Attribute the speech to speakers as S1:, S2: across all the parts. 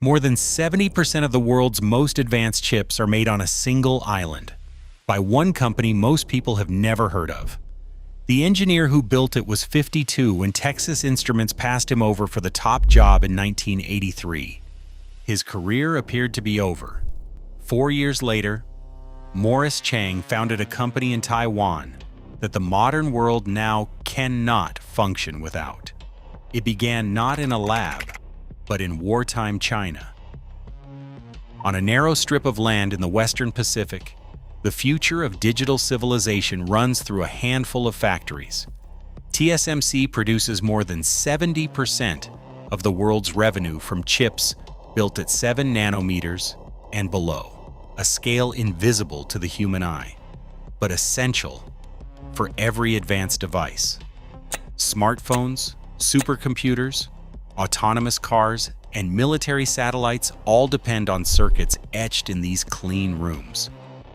S1: More than 70% of the world's most advanced chips are made on a single island, by one company most people have never heard of. The engineer who built it was 52 when Texas Instruments passed him over for the top job in 1983. His career appeared to be over. 4 years later, Morris Chang founded a company in Taiwan that the modern world now cannot function without. It began not in a lab, but in wartime China. On a narrow strip of land in the Western Pacific, the future of digital civilization runs through a handful of factories. TSMC produces more than 70% of the world's revenue from chips built at 7 nanometers and below, a scale invisible to the human eye, but essential for every advanced device. Smartphones, supercomputers, autonomous cars, and military satellites all depend on circuits etched in these clean rooms.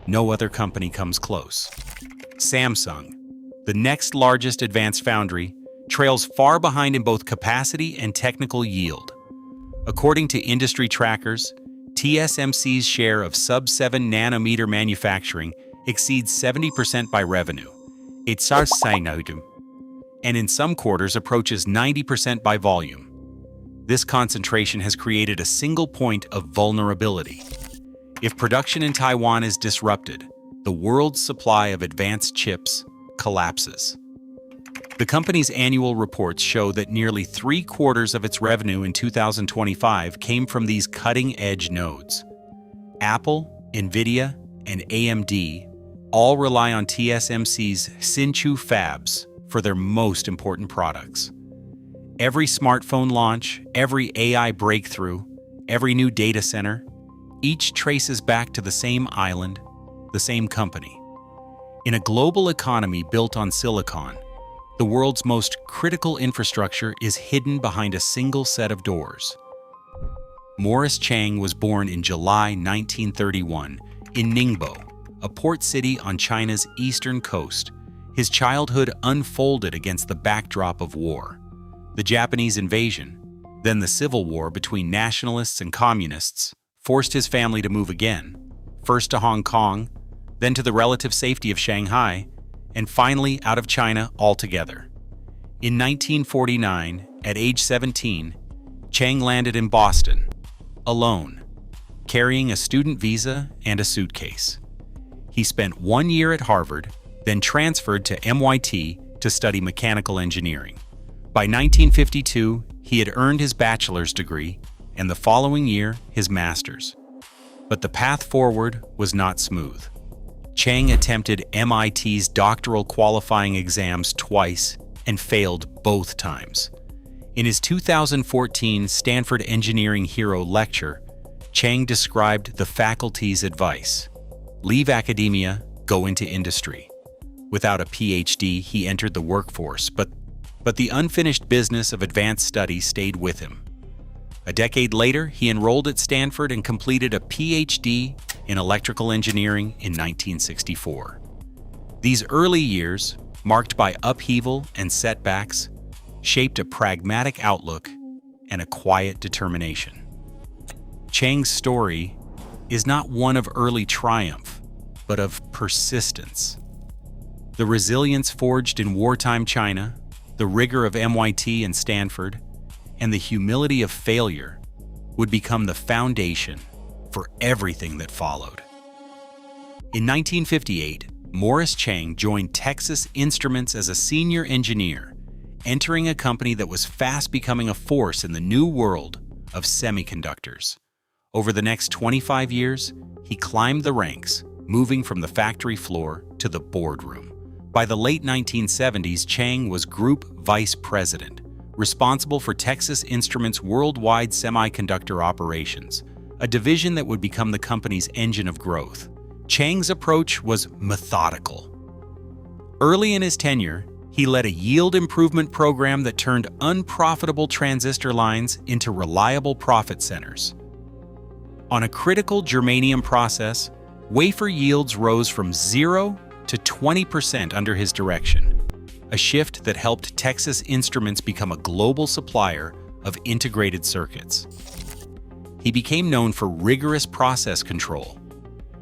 S1: No other company comes close. Samsung, the next largest advanced foundry, trails far behind in both capacity and technical yield. According to industry trackers, TSMC's share of sub-7 nanometer manufacturing exceeds 70% by revenue, and in some quarters approaches 90% by volume. This concentration has created a single point of vulnerability. If production in Taiwan is disrupted, the world's supply of advanced chips collapses. The company's annual reports show that nearly 3/4 of its revenue in 2025 came from these cutting-edge nodes. Apple, Nvidia, and AMD all rely on TSMC's Hsinchu fabs for their most important products. Every smartphone launch, every AI breakthrough, every new data center, each traces back to the same island, the same company. In a global economy built on silicon, the world's most critical infrastructure is hidden behind a single set of doors. Morris Chang was born in July 1931 in Ningbo, a port city on China's eastern coast. His childhood unfolded against the backdrop of war. The Japanese invasion, then the civil war between nationalists and communists, forced his family to move again, first to Hong Kong, then to the relative safety of Shanghai, and finally out of China altogether. In 1949, at age 17, Chang landed in Boston, alone, carrying a student visa and a suitcase. He spent 1 year at Harvard, then transferred to MIT to study mechanical engineering. By 1952, he had earned his bachelor's degree, and the following year, his master's. But the path forward was not smooth. Chang attempted MIT's doctoral qualifying exams twice and failed both times. In his 2014 Stanford Engineering Hero lecture, Chang described the faculty's advice: leave academia, go into industry. Without a PhD, he entered the workforce, but the unfinished business of advanced study stayed with him. A decade later, he enrolled at Stanford and completed a PhD in electrical engineering in 1964. These early years, marked by upheaval and setbacks, shaped a pragmatic outlook and a quiet determination. Chang's story is not one of early triumph, but of persistence. The resilience forged in wartime China, the rigor of MIT and Stanford, and the humility of failure would become the foundation for everything that followed. In 1958, Morris Chang joined Texas Instruments as a senior engineer, entering a company that was fast becoming a force in the new world of semiconductors. Over the next 25 years, he climbed the ranks, moving from the factory floor to the boardroom. By the late 1970s, Chang was Group Vice President, responsible for Texas Instruments' worldwide semiconductor operations, a division that would become the company's engine of growth. Chang's approach was methodical. Early in his tenure, he led a yield improvement program that turned unprofitable transistor lines into reliable profit centers. On a critical germanium process, wafer yields rose from 0 to 20% under his direction, a shift that helped Texas Instruments become a global supplier of integrated circuits. he became known for rigorous process control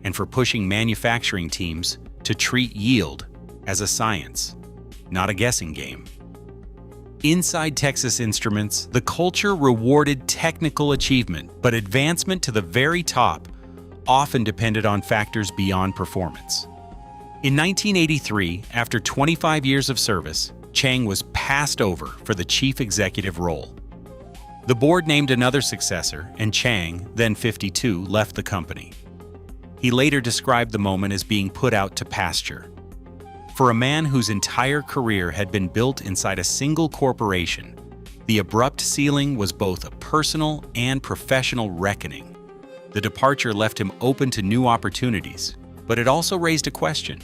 S1: and for pushing manufacturing teams to treat yield as a science, not a guessing game. Inside Texas Instruments, the culture rewarded technical achievement, but advancement to the very top often depended on factors beyond performance. In 1983, after 25 years of service, Chang was passed over for the chief executive role. The board named another successor, and Chang, then 52, left the company. He later described the moment as being put out to pasture. For a man whose entire career had been built inside a single corporation, the abrupt ceiling was both a personal and professional reckoning. The departure left him open to new opportunities, but it also raised a question.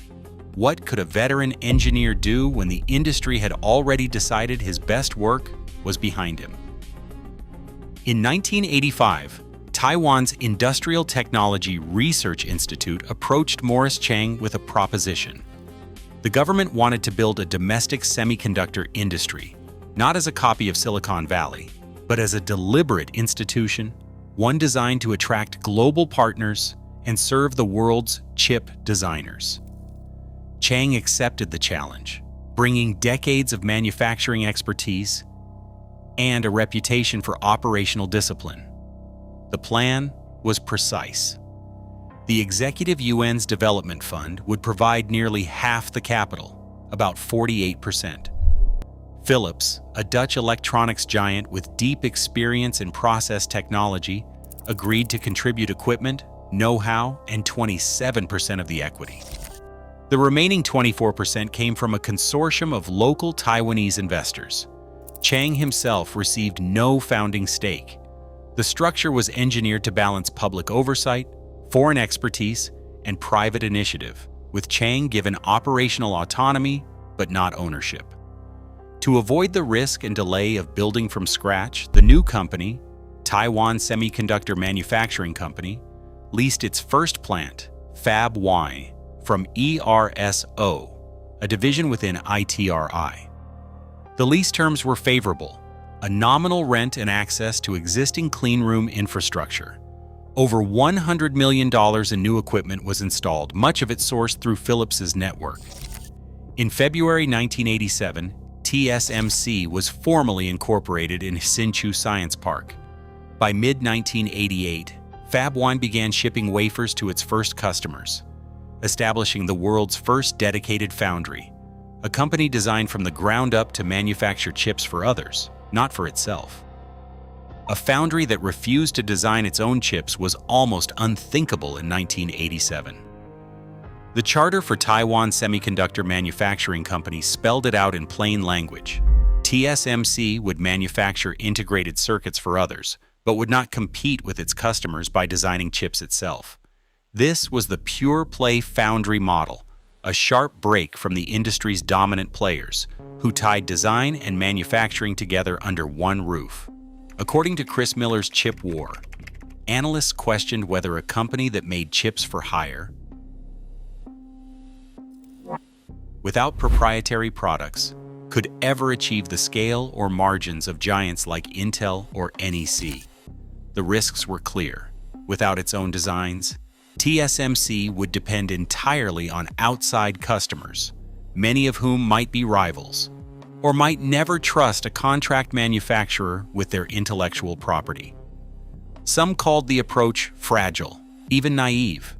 S1: What could a veteran engineer do when the industry had already decided his best work was behind him? In 1985, Taiwan's Industrial Technology Research Institute approached Morris Chang with a proposition. The government wanted to build a domestic semiconductor industry, not as a copy of Silicon Valley, but as a deliberate institution, one designed to attract global partners and serve the world's chip designers. Chang accepted the challenge, bringing decades of manufacturing expertise and a reputation for operational discipline. The plan was precise. The Executive Yuan's Development Fund would provide nearly half the capital, about 48%. Philips, a Dutch electronics giant with deep experience in process technology, agreed to contribute equipment, know-how, and 27% of the equity. The remaining 24% came from a consortium of local Taiwanese investors. Chang himself received no founding stake. The structure was engineered to balance public oversight, foreign expertise, and private initiative, with Chang given operational autonomy but not ownership. To avoid the risk and delay of building from scratch, the new company, Taiwan Semiconductor Manufacturing Company, leased its first plant, Fab Y, from ERSO, a division within ITRI. The lease terms were favorable, a nominal rent and access to existing cleanroom infrastructure. Over $100 million in new equipment was installed, much of it sourced through Philips's network. In February 1987, TSMC was formally incorporated in Hsinchu Science Park. By mid-1988, Fab 1 began shipping wafers to its first customers, establishing the world's first dedicated foundry, a company designed from the ground up to manufacture chips for others, not for itself. A foundry that refused to design its own chips was almost unthinkable in 1987. The charter for Taiwan Semiconductor Manufacturing Company spelled it out in plain language. TSMC would manufacture integrated circuits for others, but would not compete with its customers by designing chips itself. This was the pure-play foundry model, a sharp break from the industry's dominant players, who tied design and manufacturing together under one roof. According to Chris Miller's Chip War, analysts questioned whether a company that made chips for hire, without proprietary products, could ever achieve the scale or margins of giants like Intel or NEC. The risks were clear. Without its own designs, TSMC would depend entirely on outside customers, many of whom might be rivals, or might never trust a contract manufacturer with their intellectual property. Some called the approach fragile, even naive,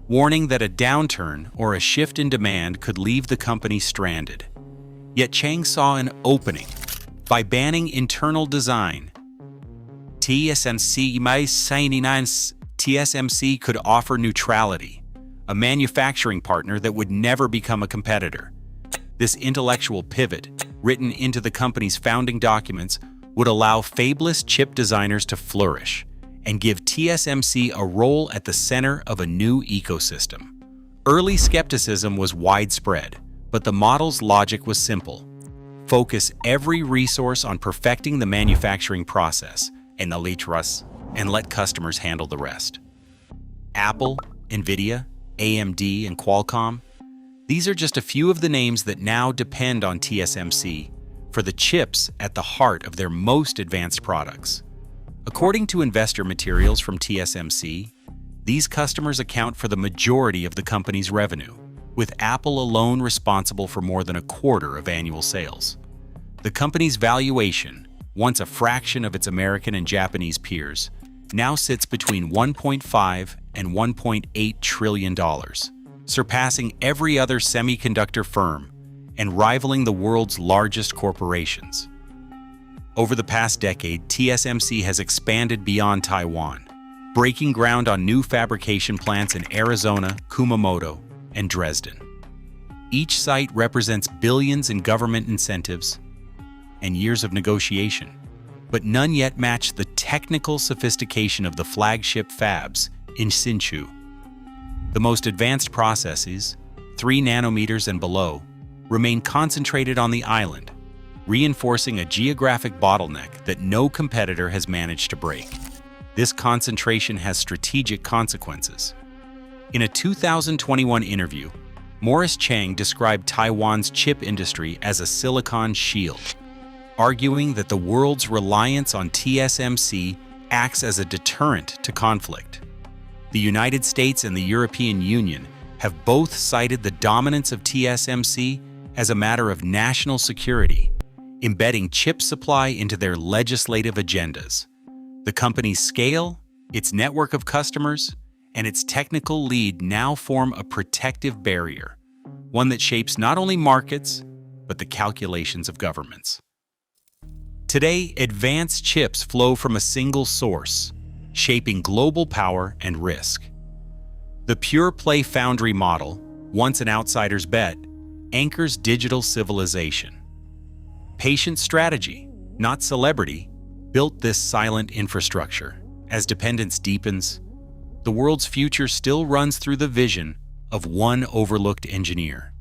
S1: warning that a downturn or a shift in demand could leave the company stranded. Yet Chang saw an opening. By banning internal design, TSMC could offer neutrality, a manufacturing partner that would never become a competitor. This intellectual pivot, written into the company's founding documents, would allow fabless chip designers to flourish and give TSMC a role at the center of a new ecosystem. Early skepticism was widespread, but the model's logic was simple. Focus every resource on perfecting the manufacturing process and let customers handle the rest. Apple, Nvidia, AMD, and Qualcomm, these are just a few of the names that now depend on TSMC for the chips at the heart of their most advanced products. According to investor materials from TSMC, these customers account for the majority of the company's revenue, with Apple alone responsible for more than a quarter of annual sales. The company's valuation, once a fraction of its American and Japanese peers, now sits between $1.5 and $1.8 trillion, surpassing every other semiconductor firm and rivaling the world's largest corporations. Over the past decade, TSMC has expanded beyond Taiwan, breaking ground on new fabrication plants in Arizona, Kumamoto, and Dresden. Each site represents billions in government incentives and years of negotiation, but none yet match the technical sophistication of the flagship fabs in Hsinchu. The most advanced processes, 3 nanometers and below, remain concentrated on the island, reinforcing a geographic bottleneck that no competitor has managed to break. This concentration has strategic consequences. In a 2021 interview, Morris Chang described Taiwan's chip industry as a silicon shield, arguing that the world's reliance on TSMC acts as a deterrent to conflict. The United States and the European Union have both cited the dominance of TSMC as a matter of national security, embedding chip supply into their legislative agendas. The company's scale, its network of customers, and its technical lead now form a protective barrier, one that shapes not only markets, but the calculations of governments. Today, advanced chips flow from a single source, shaping global power and risk. The pure-play foundry model, once an outsider's bet, anchors digital civilization. Patient strategy, not celebrity, built this silent infrastructure. As dependence deepens, the world's future still runs through the vision of one overlooked engineer.